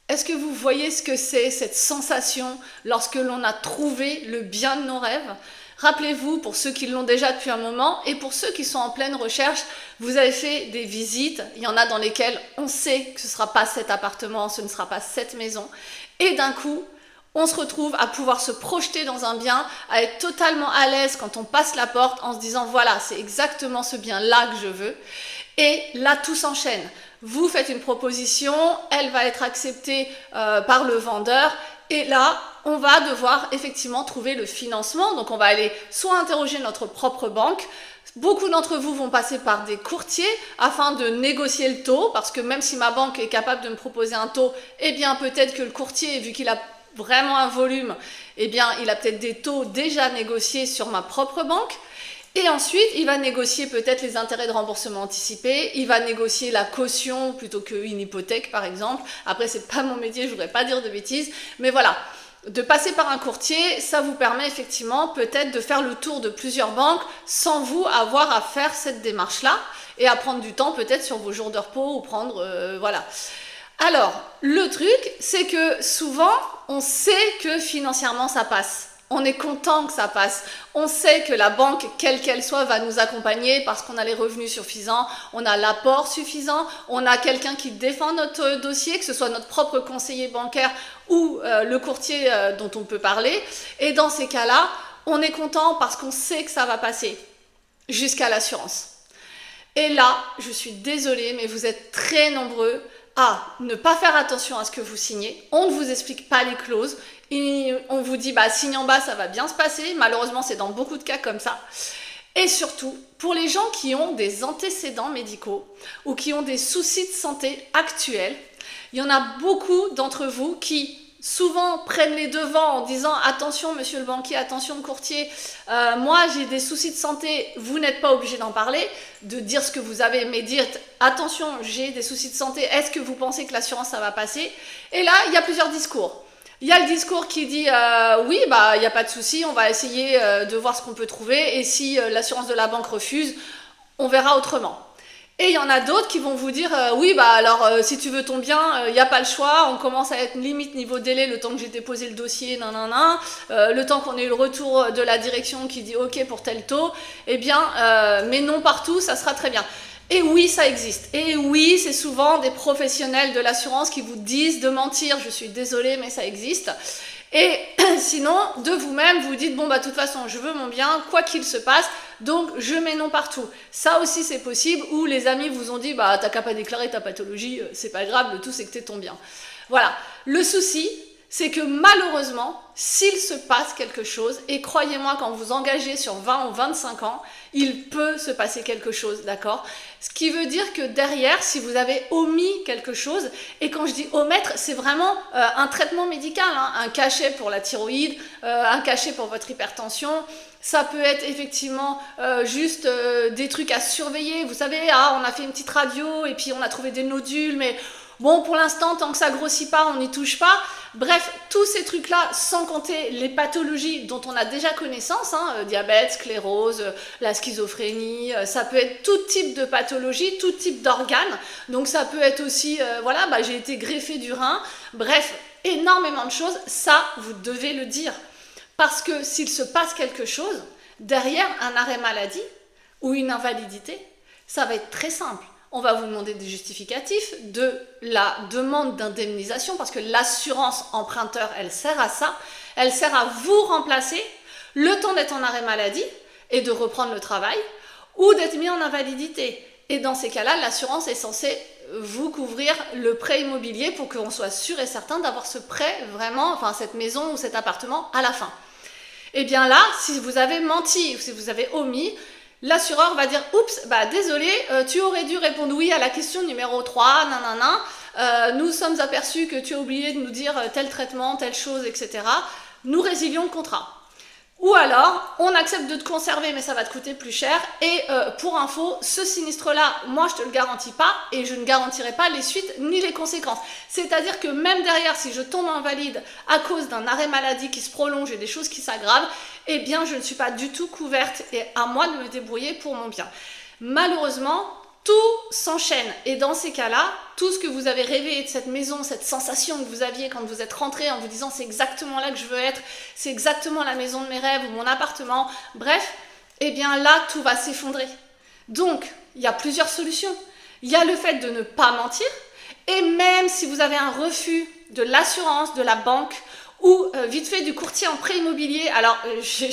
Est-ce que vous voyez ce que c'est, cette sensation lorsque l'on a trouvé le bien de nos rêves? Rappelez-vous, pour ceux qui l'ont déjà depuis un moment et pour ceux qui sont en pleine recherche, vous avez fait des visites, il y en a dans lesquelles on sait que ce ne sera pas cet appartement, ce ne sera pas cette maison, et d'un coup, on se retrouve à pouvoir se projeter dans un bien, à être totalement à l'aise quand on passe la porte en se disant voilà, c'est exactement ce bien-là que je veux. Et là, tout s'enchaîne. Vous faites une proposition, elle va être acceptée par le vendeur et là, on va devoir effectivement trouver le financement. Donc, on va aller soit interroger notre propre banque. Beaucoup d'entre vous vont passer par des courtiers afin de négocier le taux parce que même si ma banque est capable de me proposer un taux, eh bien peut-être que le courtier, vu qu'il a vraiment un volume, eh bien il a peut-être des taux déjà négociés sur ma propre banque. Et ensuite, il va négocier peut-être les intérêts de remboursement anticipé, il va négocier la caution plutôt qu'une hypothèque par exemple. Après, c'est pas mon métier, je voudrais pas dire de bêtises, mais voilà. De passer par un courtier, ça vous permet effectivement peut-être de faire le tour de plusieurs banques sans vous avoir à faire cette démarche-là et à prendre du temps peut-être sur vos jours de repos ou prendre, voilà. Alors, le truc, c'est que souvent, on sait que financièrement ça passe. On est content que ça passe. On sait que la banque, quelle qu'elle soit, va nous accompagner parce qu'on a les revenus suffisants, on a l'apport suffisant, on a quelqu'un qui défend notre dossier, que ce soit notre propre conseiller bancaire ou le courtier dont on peut parler. Et dans ces cas-là, on est content parce qu'on sait que ça va passer jusqu'à l'assurance. Et là, je suis désolée, mais vous êtes très nombreux à ne pas faire attention à ce que vous signez. On ne vous explique pas les clauses. Et on vous dit, bah, signe en bas, ça va bien se passer. Malheureusement, c'est dans beaucoup de cas comme ça. Et surtout, pour les gens qui ont des antécédents médicaux ou qui ont des soucis de santé actuels, il y en a beaucoup d'entre vous qui souvent prennent les devants en disant attention monsieur le banquier, attention le courtier, moi j'ai des soucis de santé, vous n'êtes pas obligé d'en parler, de dire ce que vous avez, mais dites attention j'ai des soucis de santé, est-ce que vous pensez que l'assurance ça va passer? Et là il y a plusieurs discours. Il y a le discours qui dit oui, bah il n'y a pas de souci, on va essayer de voir ce qu'on peut trouver et si l'assurance de la banque refuse, on verra autrement. Et il y en a d'autres qui vont vous dire oui, bah alors si tu veux ton bien, il n'y a pas le choix, on commence à être limite niveau délai le temps que j'ai déposé le dossier, le temps qu'on ait eu le retour de la direction qui dit ok pour tel taux, eh bien, mais non partout, ça sera très bien. Et oui, ça existe. Et oui, c'est souvent des professionnels de l'assurance qui vous disent de mentir. Je suis désolée, mais ça existe. Et sinon, de vous-même, vous dites, bon, bah, de toute façon, je veux mon bien, quoi qu'il se passe, donc je mets non partout. Ça aussi, c'est possible, ou les amis vous ont dit, bah, t'as qu'à pas déclarer ta pathologie, c'est pas grave, le tout, c'est que t'aies ton bien. Voilà. Le souci, c'est que malheureusement, s'il se passe quelque chose, et croyez-moi, quand vous engagez sur 20 ou 25 ans, il peut se passer quelque chose, d'accord? Ce qui veut dire que derrière, si vous avez omis quelque chose, et quand je dis omettre, c'est vraiment un traitement médical, hein, un cachet pour la thyroïde, un cachet pour votre hypertension, ça peut être effectivement juste des trucs à surveiller. Vous savez, on a fait une petite radio et puis on a trouvé des nodules, mais bon, pour l'instant, tant que ça grossit pas, on n'y touche pas. Bref, tous ces trucs-là, sans compter les pathologies dont on a déjà connaissance, hein, diabète, sclérose, la schizophrénie, ça peut être tout type de pathologie, tout type d'organes. Donc ça peut être aussi, voilà, bah, j'ai été greffé du rein. Bref, énormément de choses. Ça, vous devez le dire. Parce que s'il se passe quelque chose, derrière un arrêt maladie ou une invalidité, ça va être très simple. On va vous demander des justificatifs de la demande d'indemnisation parce que l'assurance emprunteur, elle sert à ça. Elle sert à vous remplacer le temps d'être en arrêt maladie et de reprendre le travail ou d'être mis en invalidité. Et dans ces cas-là, l'assurance est censée vous couvrir le prêt immobilier pour qu'on soit sûr et certain d'avoir ce prêt vraiment, enfin cette maison ou cet appartement à la fin. Et bien là, si vous avez menti ou si vous avez omis, l'assureur va dire « Oups, bah désolé, tu aurais dû répondre oui à la question numéro 3, nous sommes aperçus que tu as oublié de nous dire tel traitement, telle chose, etc. Nous résilions le contrat. » Ou alors, on accepte de te conserver, mais ça va te coûter plus cher. Et pour info, ce sinistre-là, moi, je ne te le garantis pas et je ne garantirai pas les suites ni les conséquences. C'est-à-dire que même derrière, si je tombe invalide à cause d'un arrêt maladie qui se prolonge et des choses qui s'aggravent, eh bien, je ne suis pas du tout couverte et à moi de me débrouiller pour mon bien. Malheureusement, tout s'enchaîne. Et dans ces cas-là, tout ce que vous avez rêvé de cette maison, cette sensation que vous aviez quand vous êtes rentré en vous disant c'est exactement là que je veux être, c'est exactement la maison de mes rêves ou mon appartement, bref, eh bien là, tout va s'effondrer. Donc, il y a plusieurs solutions. Il y a le fait de ne pas mentir, et même si vous avez un refus de l'assurance, de la banque, ou vite fait du courtier en prêt immobilier, alors je ne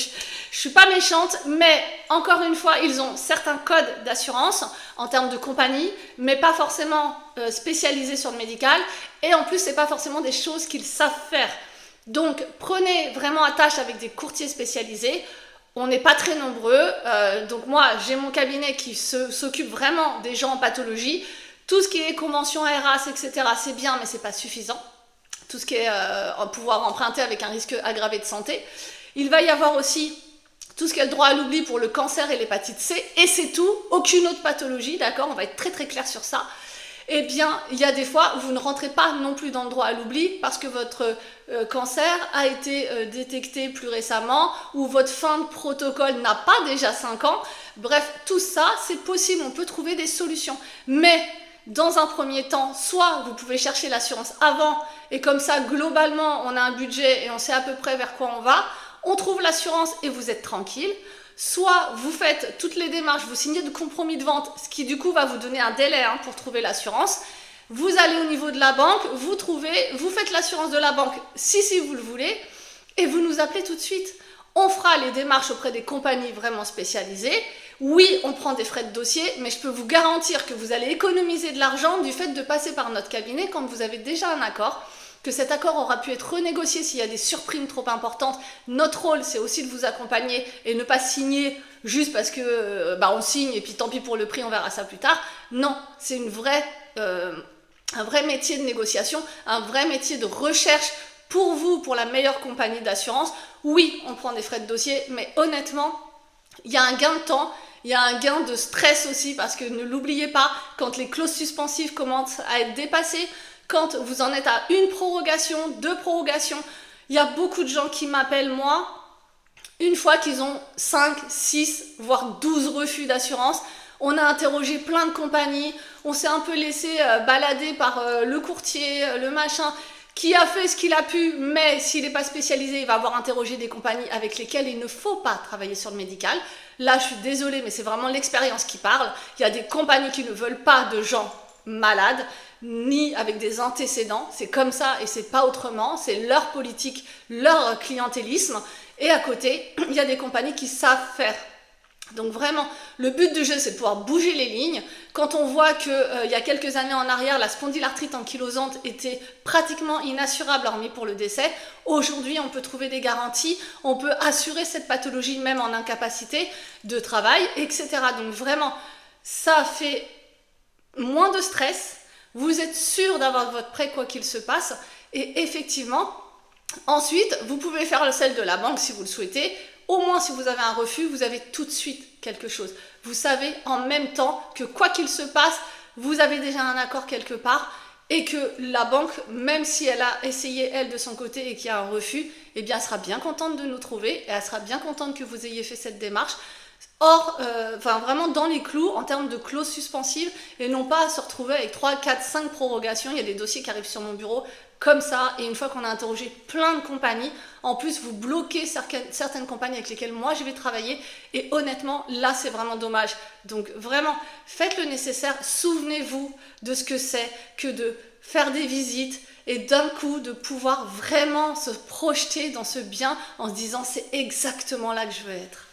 suis pas méchante, mais encore une fois, ils ont certains codes d'assurance en termes de compagnie, mais pas forcément spécialisés sur le médical, et en plus, ce n'est pas forcément des choses qu'ils savent faire. Donc, prenez vraiment attache avec des courtiers spécialisés. On n'est pas très nombreux, donc moi, j'ai mon cabinet qui s'occupe vraiment des gens en pathologie. Tout ce qui est convention ARAS, etc., c'est bien, mais ce n'est pas suffisant. Tout ce qui est pouvoir emprunter avec un risque aggravé de santé. Il va y avoir aussi tout ce qui est le droit à l'oubli pour le cancer et l'hépatite C, et c'est tout, aucune autre pathologie, d'accord? On va être très très clair sur ça. Eh bien, il y a des fois où vous ne rentrez pas non plus dans le droit à l'oubli parce que votre cancer a été détecté plus récemment ou votre fin de protocole n'a pas déjà 5 ans. Bref, tout ça, c'est possible, on peut trouver des solutions. Mais dans un premier temps, soit vous pouvez chercher l'assurance avant et comme ça, globalement, on a un budget et on sait à peu près vers quoi on va. On trouve l'assurance et vous êtes tranquille. Soit vous faites toutes les démarches, vous signez de compromis de vente, ce qui du coup va vous donner un délai pour trouver l'assurance. Vous allez au niveau de la banque, vous faites l'assurance de la banque si vous le voulez et vous nous appelez tout de suite. On fera les démarches auprès des compagnies vraiment spécialisées. Oui, on prend des frais de dossier, mais je peux vous garantir que vous allez économiser de l'argent du fait de passer par notre cabinet quand vous avez déjà un accord, que cet accord aura pu être renégocié s'il y a des surprimes trop importantes. Notre rôle, c'est aussi de vous accompagner et ne pas signer juste parce que on signe et puis tant pis pour le prix, on verra ça plus tard. Non, c'est un vrai métier de négociation, un vrai métier de recherche pour vous, pour la meilleure compagnie d'assurance. Oui, on prend des frais de dossier, mais honnêtement, il y a un gain de temps, il y a un gain de stress aussi parce que ne l'oubliez pas, quand les clauses suspensives commencent à être dépassées, quand vous en êtes à 1 prorogation, 2 prorogations, il y a beaucoup de gens qui m'appellent moi, une fois qu'ils ont 5, 6, voire 12 refus d'assurance. On a interrogé plein de compagnies, on s'est un peu laissé balader par le courtier, le machin, qui a fait ce qu'il a pu, mais s'il n'est pas spécialisé, il va avoir interrogé des compagnies avec lesquelles il ne faut pas travailler sur le médical. Là, je suis désolée, mais c'est vraiment l'expérience qui parle. Il y a des compagnies qui ne veulent pas de gens malades, ni avec des antécédents. C'est comme ça et c'est pas autrement. C'est leur politique, leur clientélisme. Et à côté, il y a des compagnies qui savent faire. Donc vraiment, le but du jeu, c'est de pouvoir bouger les lignes. Quand on voit qu'il y a quelques années en arrière, la spondylarthrite ankylosante était pratiquement inassurable, hormis pour le décès, aujourd'hui, on peut trouver des garanties, on peut assurer cette pathologie même en incapacité de travail, etc. Donc vraiment, ça fait moins de stress, vous êtes sûr d'avoir votre prêt quoi qu'il se passe, et effectivement, ensuite, vous pouvez faire celle de la banque si vous le souhaitez. Au moins, si vous avez un refus, vous avez tout de suite quelque chose. Vous savez en même temps que quoi qu'il se passe, vous avez déjà un accord quelque part et que la banque, même si elle a essayé, elle, de son côté et qu'il y a un refus, eh bien, elle sera bien contente de nous trouver et elle sera bien contente que vous ayez fait cette démarche. Or, vraiment dans les clous en termes de clauses suspensives et non pas à se retrouver avec 3, 4, 5 prorogations. Il y a des dossiers qui arrivent sur mon bureau comme ça et une fois qu'on a interrogé plein de compagnies, en plus vous bloquez certaines compagnies avec lesquelles moi je vais travailler et honnêtement là c'est vraiment dommage. Donc vraiment faites le nécessaire, souvenez-vous de ce que c'est que de faire des visites et d'un coup de pouvoir vraiment se projeter dans ce bien en se disant c'est exactement là que je veux être.